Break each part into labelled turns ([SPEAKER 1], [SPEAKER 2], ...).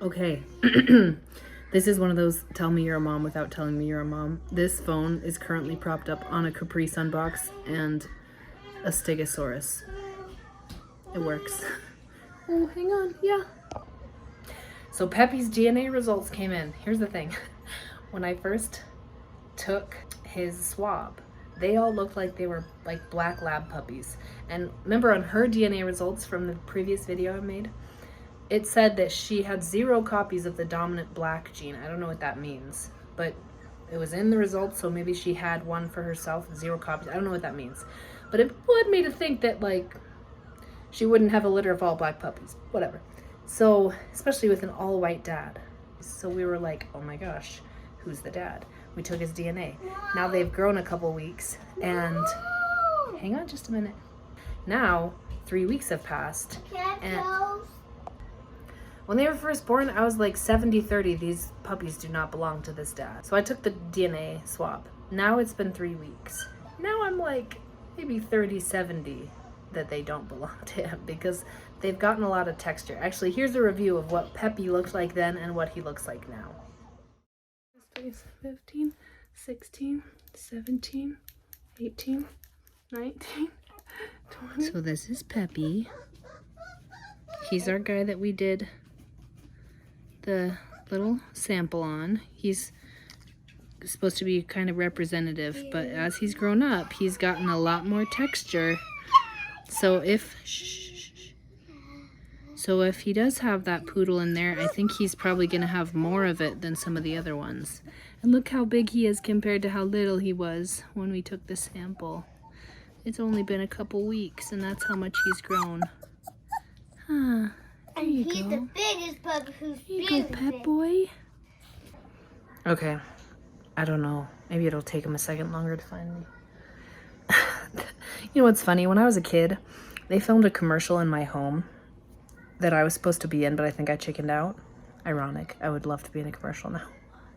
[SPEAKER 1] Okay. This is one of those tell me you're a mom without telling me you're a mom. This phone is currently propped up on a Capri Sun box and a Stegosaurus. It works. Oh, hang on. Yeah. So Peppy's DNA results came in. Here's the thing. When I first took his swab, they all looked like they were like black lab puppies. And remember on her DNA results from the previous video I made, it said that she had 0 copies of the dominant black gene. I don't know what that means, but it was in the results, so maybe she had one for herself, 0 copies. I don't know what that means. But it led me to think that, like, she wouldn't have a litter of all black puppies. Whatever. So, especially with an all-white dad. So we were like, oh my gosh, who's the dad? We took his DNA. Now they've grown a couple weeks, and hang on just a minute. Now, 3 weeks have passed, and when they were first born, I was like 70-30. These puppies do not belong to this dad. So I took the DNA swab. Now it's been 3 weeks. Now I'm like maybe 30-70 that they don't belong to him because they've gotten a lot of texture. Actually, here's a review of what Peppy looked like then and what he looks like now. 15, 16, 17, 18, 19, 20. So this is Peppy. He's our guy that we did the little sample on. He's supposed to be kind of representative, but as he's grown up, he's gotten a lot more texture. So if he does have that poodle in there, I think he's probably going to have more of it than some of the other ones. And look how big he is compared to how little he was when we took the sample. It's only been a couple weeks, and that's how much he's grown. Huh. There you go.
[SPEAKER 2] He's the biggest puppy who's
[SPEAKER 1] There you go, pet boy. Okay. I don't know. Maybe it'll take him a second longer to find me. You know what's funny? When I was a kid, they filmed a commercial in my home that I was supposed to be in, but I think I chickened out. Ironic. I would love to be in a commercial now.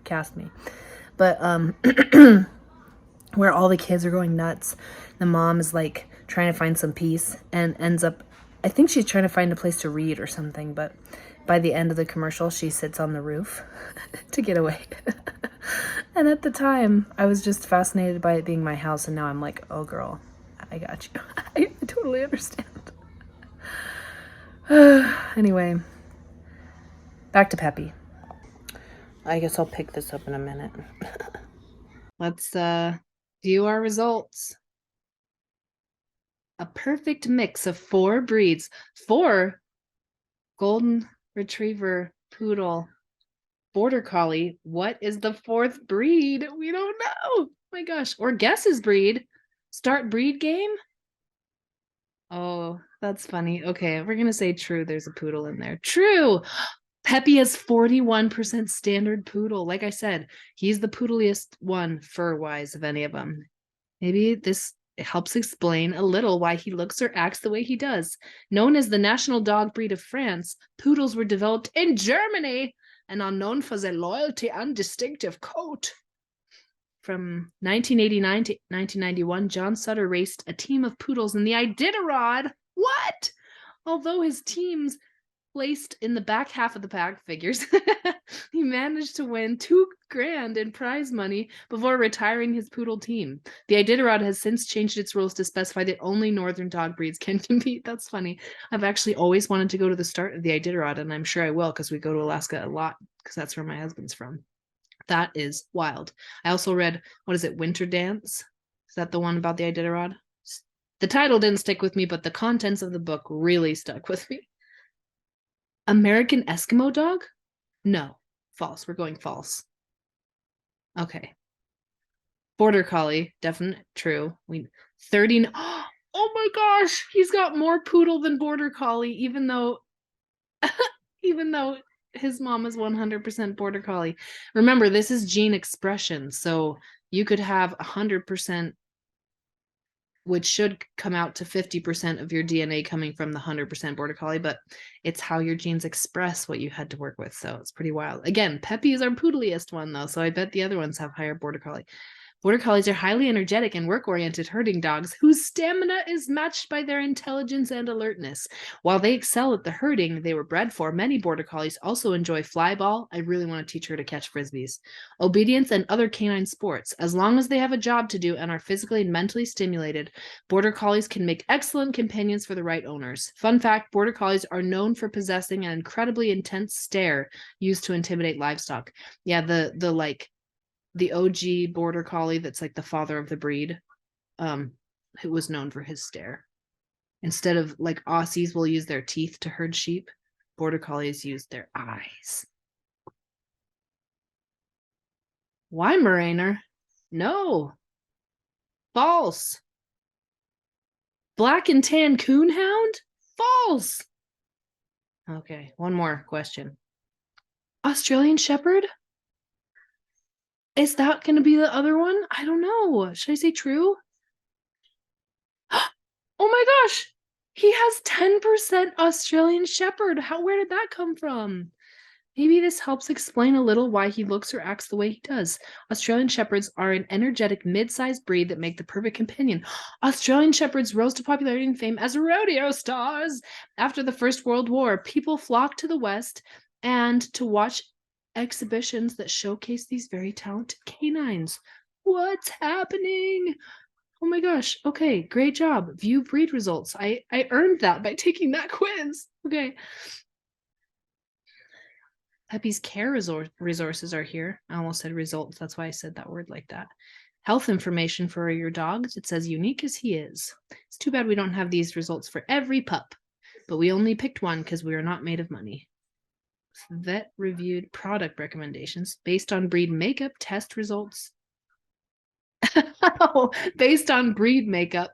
[SPEAKER 1] Cast me. But, where all the kids are going nuts. The mom is like trying to find some peace and ends up, I think she's trying to find a place to read or something, but by the end of the commercial, she sits on the roof to get away. And at the time, I was just fascinated by it being my house, and now I'm like, oh girl, I got you. I totally understand. Anyway, back to Peppy. I guess I'll pick this up in a minute. Let's view our results. A perfect mix of 4 breeds. 4 golden retriever, poodle, border collie. What is the 4th breed? We don't know. Oh my gosh. Or guess his breed. Start breed game? Oh, that's funny. Okay, we're going to say true. There's a poodle in there. True. Peppy has 41% standard poodle. Like I said, he's the poodliest one fur-wise of any of them. Maybe this helps explain a little why he looks or acts the way he does. Known as the national dog breed of France, poodles were developed in Germany and are known for their loyalty and distinctive coat. From 1989 to 1991, John Sutter raced a team of poodles in the Iditarod. What? Although his teams placed in the back half of the pack figures, he managed to win $2,000 in prize money before retiring his poodle team. The Iditarod has since changed its rules to specify that only northern dog breeds can compete. That's funny. I've actually always wanted to go to the start of the Iditarod, and I'm sure I will because we go to Alaska a lot because that's where my husband's from. That is wild. I also read, what is it, Winter Dance? Is that the one about the Iditarod? The title didn't stick with me, but the contents of the book really stuck with me. American Eskimo dog? No. False. We're going false. Okay. Border collie. Definite. True. 30. Oh my gosh. He's got more poodle than border collie, even though his mom is 100% border collie. Remember, this is gene expression. So you could have 100%, which should come out to 50% of your DNA coming from the 100% border collie, but it's how your genes express what you had to work with. So it's pretty wild. Again, Peppy is our poodliest one though, so I bet the other ones have higher border collie. Border Collies are highly energetic and work-oriented herding dogs whose stamina is matched by their intelligence and alertness. While they excel at the herding they were bred for, many Border Collies also enjoy flyball. I really want to teach her to catch frisbees, obedience, and other canine sports. As long as they have a job to do and are physically and mentally stimulated, Border Collies can make excellent companions for the right owners. Fun fact, Border Collies are known for possessing an incredibly intense stare used to intimidate livestock. Yeah, the OG Border Collie that's like the father of the breed, who was known for his stare. Instead of like Aussies will use their teeth to herd sheep, Border Collies use their eyes. Weimaraner? No. False. Black and tan coonhound? False. Okay, one more question. Australian Shepherd? Is that going to be the other one? I don't know. Should I say true? Oh my gosh. He has 10% Australian Shepherd. Where did that come from? Maybe this helps explain a little why he looks or acts the way he does. Australian Shepherds are an energetic mid-sized breed that make the perfect companion. Australian Shepherds rose to popularity and fame as rodeo stars. After the First World War, people flocked to the West and to watch exhibitions that showcase these very talented canines. What's happening? Oh my gosh. Okay, great job. View breed results. I earned that by taking that quiz. Okay. Peppy's care resources are here. I almost said results. That's why I said that word like that. Health information for your dogs. It says unique as he is. It's too bad we don't have these results for every pup, but we only picked one because we are not made of money. Vet reviewed product recommendations based on breed makeup test results. Oh, based on breed makeup.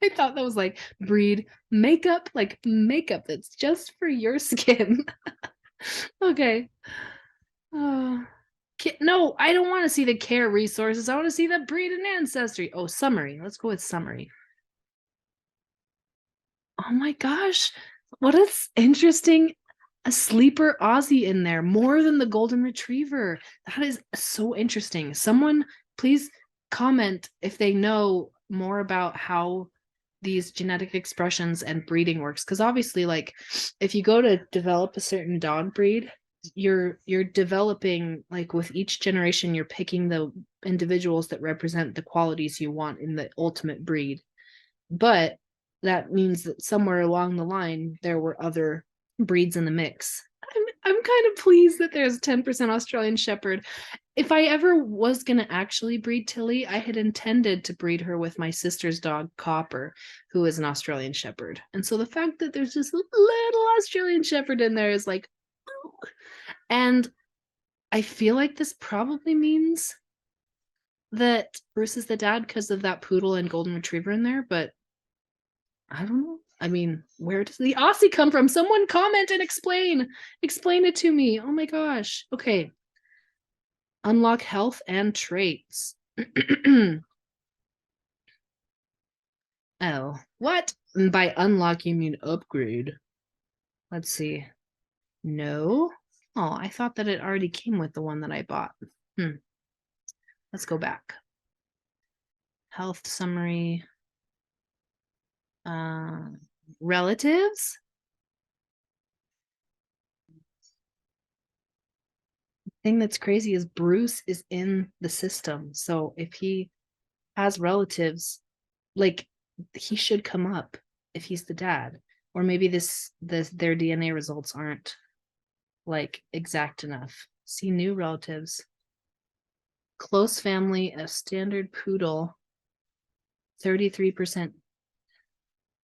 [SPEAKER 1] I thought that was like breed makeup, like makeup that's just for your skin. Okay. No, I don't want to see the care resources. I want to see the breed and ancestry. Oh, summary. Let's go with summary. Oh my gosh. What is interesting. A sleeper Aussie in there, more than the golden retriever. That is so interesting. Someone please comment if they know more about how these genetic expressions and breeding works, because obviously like if you go to develop a certain dog breed, you're developing, like with each generation you're picking the individuals that represent the qualities you want in the ultimate breed. But that means that somewhere along the line there were other breeds in the mix. I'm kind of pleased that there's 10% Australian Shepherd. If I ever was going to actually breed Tilly, I had intended to breed her with my sister's dog, Copper, who is an Australian Shepherd. And so the fact that there's this little Australian Shepherd in there is like, ooh. And I feel like this probably means that Bruce is the dad because of that poodle and golden retriever in there, but I don't know. I mean, where does the Aussie come from? Someone comment and explain. Explain it to me. Oh my gosh. Okay. Unlock health and traits. Oh, what? By unlock, you mean upgrade. Let's see. No. Oh, I thought that it already came with the one that I bought. Let's go back. Health summary. Relatives. Thing that's crazy is Bruce is in the system. So if he has relatives, like he should come up if he's the dad. Or maybe their DNA results aren't like exact enough. See new relatives. Close family, a standard poodle, 33%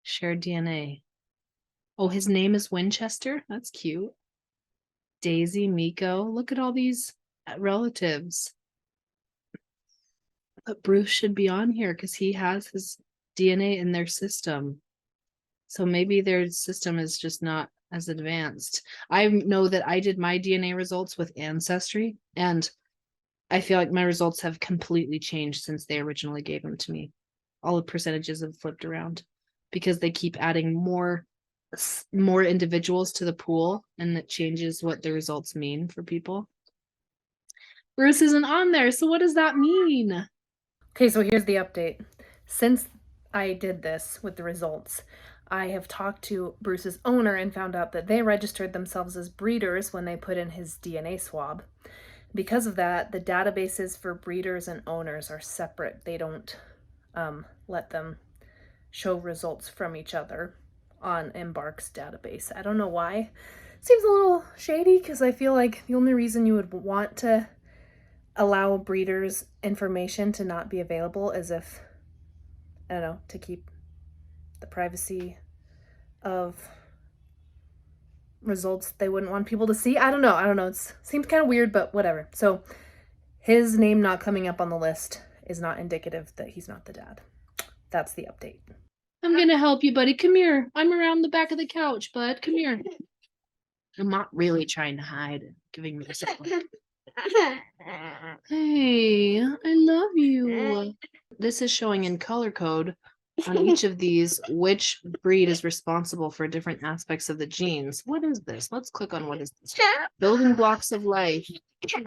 [SPEAKER 1] shared DNA. Oh, his name is Winchester. That's cute. Daisy, Miko. Look at all these relatives. But Bruce should be on here because he has his DNA in their system. So maybe their system is just not as advanced. I know that I did my DNA results with Ancestry, and I feel like my results have completely changed since they originally gave them to me. All the percentages have flipped around because they keep adding more individuals to the pool, and that changes what the results mean for people. Bruce isn't on there, so what does that mean?
[SPEAKER 3] Okay, so here's the update. Since I did this with the results, I have talked to Bruce's owner and found out that they registered themselves as breeders when they put in his DNA swab. Because of that, the databases for breeders and owners are separate. They don't let them show results from each other on Embark's database. I don't know why. Seems a little shady because I feel like the only reason you would want to allow breeders' information to not be available is if, I don't know, to keep the privacy of results they wouldn't want people to see. I don't know. It seems kind of weird, but whatever. So his name not coming up on the list is not indicative that he's not the dad. That's the update.
[SPEAKER 1] I'm gonna help you, buddy. Come here. I'm around the back of the couch, bud. Come here. I'm not really trying to hide and giving me a second. Hey, I love you. This is showing in color code on each of these which breed is responsible for different aspects of the genes. What is this? Let's click on what is this. Building blocks of life.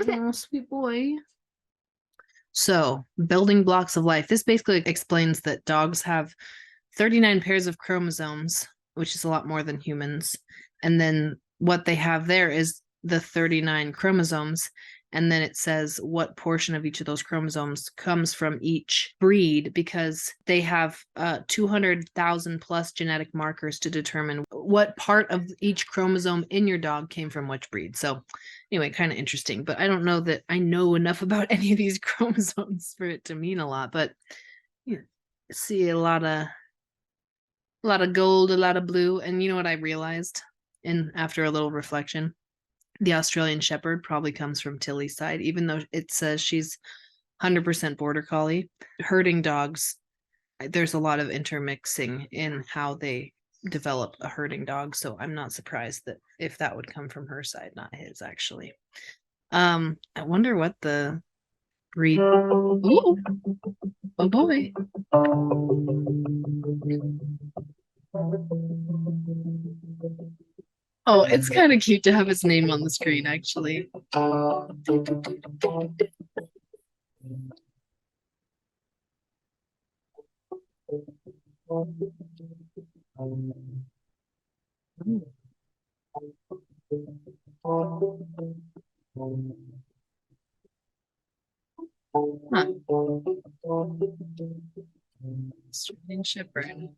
[SPEAKER 1] Oh, sweet boy. So, building blocks of life. This basically explains that dogs have 39 pairs of chromosomes, which is a lot more than humans. And then what they have there is the 39 chromosomes. And then it says what portion of each of those chromosomes comes from each breed, because they have 200,000 plus genetic markers to determine what part of each chromosome in your dog came from which breed. So anyway, kind of interesting, but I don't know that I know enough about any of these chromosomes for it to mean a lot, but you see a lot of gold, a lot of blue. And you know what I realized after a little reflection? The Australian Shepherd probably comes from Tilly's side, even though it says she's 100% Border Collie. Herding dogs, there's a lot of intermixing in how they develop a herding dog. So I'm not surprised that if that would come from her side, not his, actually. I wonder what the breed. Ooh, oh boy. Oh, it's kind of cute to have his name on the screen, actually. Huh. Australian Shepherd.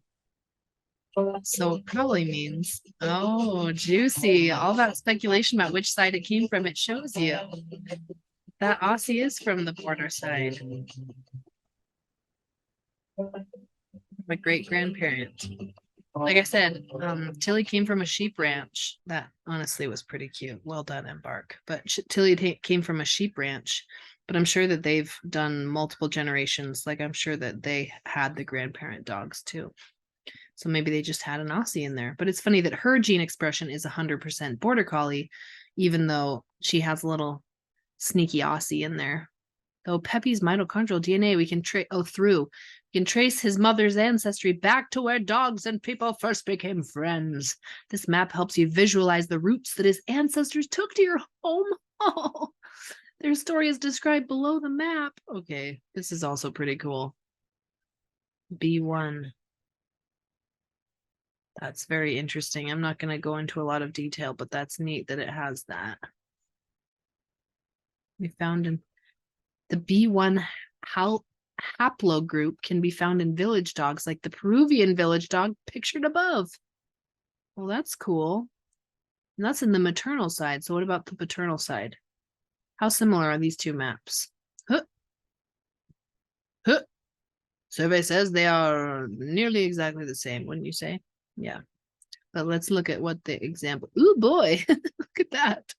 [SPEAKER 1] So it probably means, oh, juicy. All that speculation about which side it came from, it shows you. That Aussie is from the border side. My great grandparent. Like I said, Tilly came from a sheep ranch. That honestly was pretty cute. Well done, Embark. But Tilly came from a sheep ranch, but I'm sure that they've done multiple generations. Like I'm sure that they had the grandparent dogs too. So maybe they just had an Aussie in there. But it's funny that her gene expression is 100% Border Collie, even though she has a little sneaky Aussie in there. Though Peppy's mitochondrial DNA, we can trace his mother's ancestry back to where dogs and people first became friends. This map helps you visualize the routes that his ancestors took to your home. Oh, their story is described below the map. Okay, this is also pretty cool. B1. That's very interesting. I'm not going to go into a lot of detail, but that's neat that it has that. We found in the B1 haplogroup can be found in village dogs, like the Peruvian village dog pictured above. Well, that's cool. And that's in the maternal side. So what about the paternal side? How similar are these two maps? Huh. Huh. Survey says they are nearly exactly the same, wouldn't you say? Yeah. But let's look at what the example. Ooh, boy. Look at that.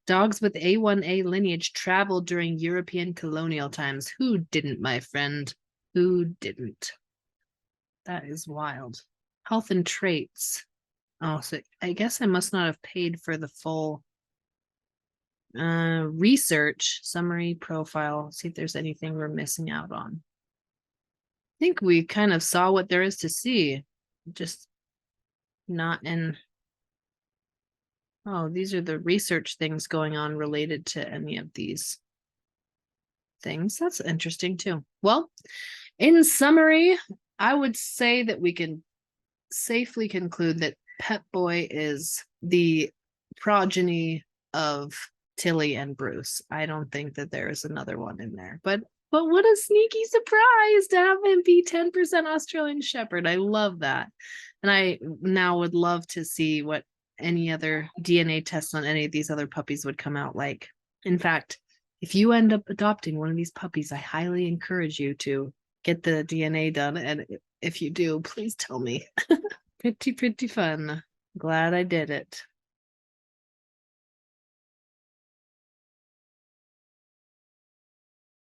[SPEAKER 1] Dogs with A1A lineage traveled during European colonial times. Who didn't, my friend? Who didn't? That is wild. Health and traits. Oh, so I guess I must not have paid for the full research summary profile. See if there's anything we're missing out on. I think we kind of saw what there is to see, just not in. Oh, these are the research things going on related to any of these. things. That's interesting too. Well, in summary, I would say that we can safely conclude that Pep Boy is the progeny of Tilly and Bruce. I don't think that there is another one in there. But what a sneaky surprise to have him be 10% Australian Shepherd. I love that. And I now would love to see what any other DNA tests on any of these other puppies would come out like. In fact, if you end up adopting one of these puppies, I highly encourage you to get the DNA done. And if you do, please tell me. Pretty fun. Glad I did it.